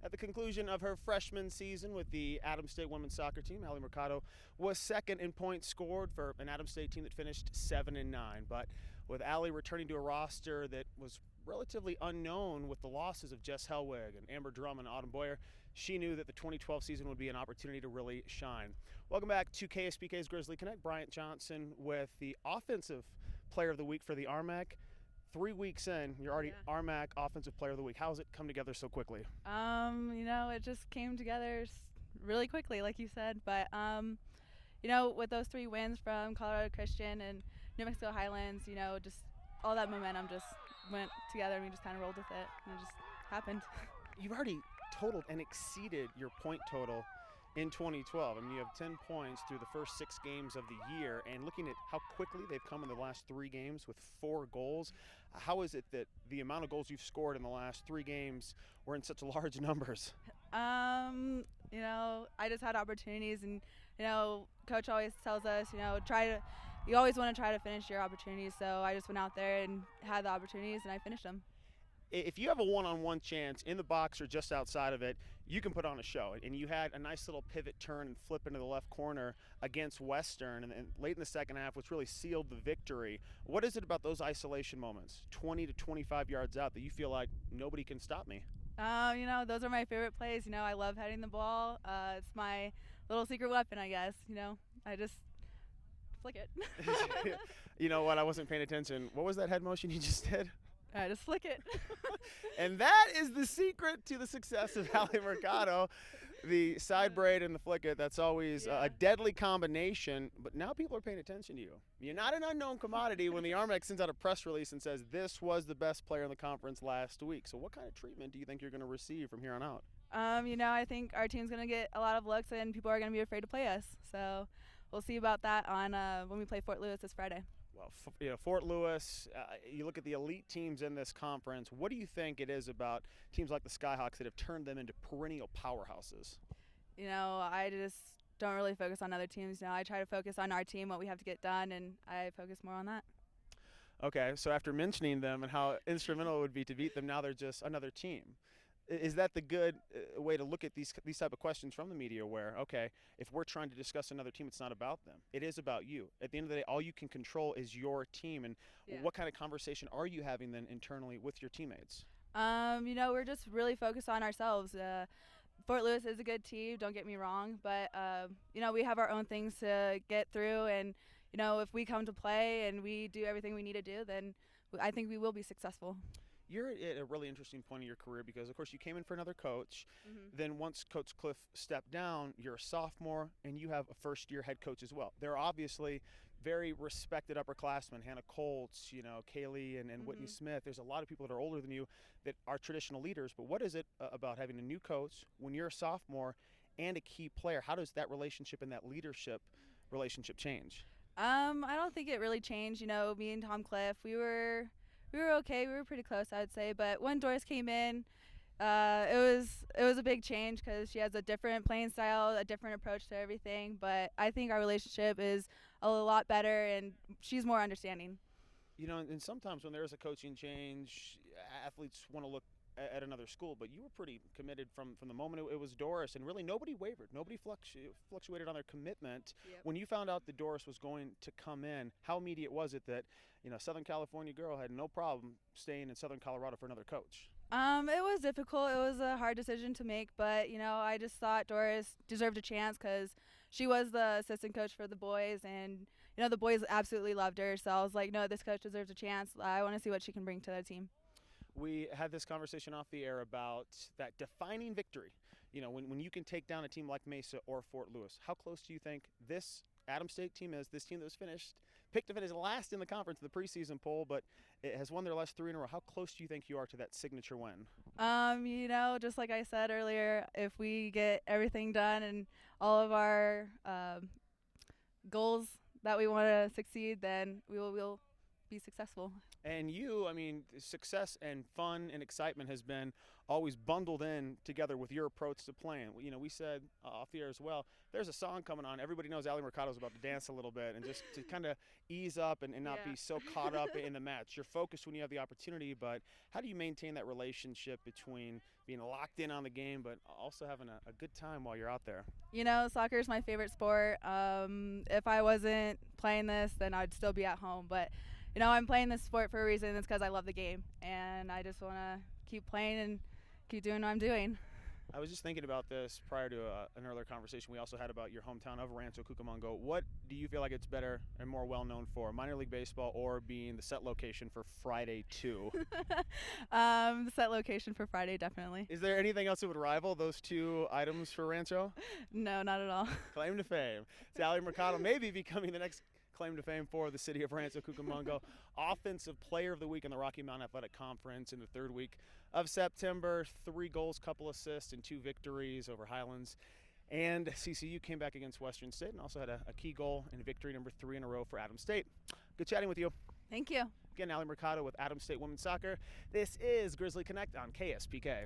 At the conclusion of her freshman season with the Adams State women's soccer team, Allie Mercado was second in points scored for an Adams State team that finished 7-9. But with Allie returning to a roster that was relatively unknown with the losses of Jess Helwig and Amber Drum and Autumn Boyer, she knew that the 2012 season would be an opportunity to really shine. Welcome back to KSPK's Grizzly Connect. Bryant Johnson with the Offensive Player of the Week for the RMAC. 3 weeks in, you're already RMAC Offensive Player of the Week. How has it come together so quickly? It just came together really quickly, like you said. But, with those 3 wins from Colorado Christian and New Mexico Highlands, just all that momentum just went together and we just kind of rolled with it. And it just happened. You've already totaled and exceeded your point total in 2012. I mean, you have 10 points through the first 6 games of the year, and looking at how quickly they've come in the last 3 games with 4 goals, how is it that the amount of goals you've scored in the last 3 games were in such large numbers? I just had opportunities, and Coach always tells us, you always want to try to finish your opportunities. So I just went out there and had the opportunities, and I finished them. If you have a one-on-one chance in the box or just outside of it, you can put on a show. And you had a nice little pivot turn and flip into the left corner against Western, and late in the second half, which really sealed the victory. What is it about those isolation moments, 20 to 25 yards out, that you feel like nobody can stop me? Those are my favorite plays. I love heading the ball. It's my little secret weapon, I guess. I just flick it. You know what? I wasn't paying attention. What was that head motion you just did? I just flick it. And that is the secret to the success of Allie Mercado, the side braid and the flick it. That's always a deadly combination, but now people are paying attention to you. You're not an unknown commodity when the RMAC sends out a press release and says this was the best player in the conference last week. So what kind of treatment do you think you're going to receive from here on out? I think our team's going to get a lot of looks and people are going to be afraid to play us. So we'll see about that on when we play Fort Lewis this Friday. Well, Fort Lewis, you look at the elite teams in this conference. What do you think it is about teams like the Skyhawks that have turned them into perennial powerhouses? I just don't really focus on other teams. I try to focus on our team, what we have to get done, and I focus more on that. Okay, so after mentioning them and how instrumental it would be to beat them, now they're just another team. Is that the good way to look at these type of questions from the media where, okay, if we're trying to discuss another team, it's not about them. It is about you. At the end of the day, all you can control is your team. And what kind of conversation are you having then internally with your teammates? We're just really focused on ourselves. Fort Lewis is a good team, don't get me wrong, but, we have our own things to get through. And, if we come to play and we do everything we need to do, then I think we will be successful. You're at a really interesting point in your career because, of course, you came in for another coach. Mm-hmm. Then once Coach Calif stepped down, you're a sophomore, and you have a first-year head coach as well. There are obviously very respected upperclassmen, Hannah Colts, Kaylee and Whitney Smith. There's a lot of people that are older than you that are traditional leaders. But what is it about having a new coach when you're a sophomore and a key player? How does that relationship and that leadership relationship change? I don't think it really changed. Me and Tom Calif, we were okay. We were pretty close, I would say. But when Doris came in, it was a big change because she has a different playing style, a different approach to everything. But I think our relationship is a lot better, and she's more understanding. And sometimes when there's a coaching change, athletes want to look at another school, but you were pretty committed from the moment it was Doris, and really nobody wavered. Nobody fluctuated on their commitment. Yep. When you found out that Doris was going to come in, how immediate was it that Southern California girl had no problem staying in Southern Colorado for another coach? It was difficult. It was a hard decision to make, but I just thought Doris deserved a chance because she was the assistant coach for the boys, and the boys absolutely loved her. So I was like, no, this coach deserves a chance. I want to see what she can bring to the team. We had this conversation off the air about that defining victory. When you can take down a team like Mesa or Fort Lewis, how close do you think this Adams State team is? This team that was picked to finish last in the conference in the preseason poll, but it has won their last 3 in a row. How close do you think you are to that signature win? Just like I said earlier, if we get everything done and all of our goals that we want to succeed, then we'll be successful. And you, I mean, success and fun and excitement has been always bundled in together with your approach to playing. You know, we said off the air as well, there's a song coming on. Everybody knows Allie Mercado's about to dance a little bit and just to kind of ease up and not be so caught up in the match. You're focused when you have the opportunity, but how do you maintain that relationship between being locked in on the game but also having a good time while you're out there? You know, soccer is my favorite sport. If I wasn't playing this, then I'd still be at home. But, you know, I'm playing this sport for a reason. It's because I love the game, and I just want to keep playing and keep doing what I'm doing. I was just thinking about this prior to an earlier conversation we also had about your hometown of Rancho, Cucamonga. What do you feel like it's better and more well-known for, minor league baseball or being the set location for Friday 2? The set location for Friday, definitely. Is there anything else that would rival those two items for Rancho? No, not at all. Claim to fame. It's Allie Mercado maybe becoming the next claim to fame for the city of Rancho Cucamonga. Offensive Player of the Week in the Rocky Mountain Athletic Conference in the third week of September. 3 goals, couple assists, and 2 victories over Highlands. And CCU came back against Western State and also had a key goal in victory number 3 in a row for Adams State. Good chatting with you. Thank you. Again, Allie Mercado with Adams State Women's Soccer. This is Grizzly Connect on KSPK.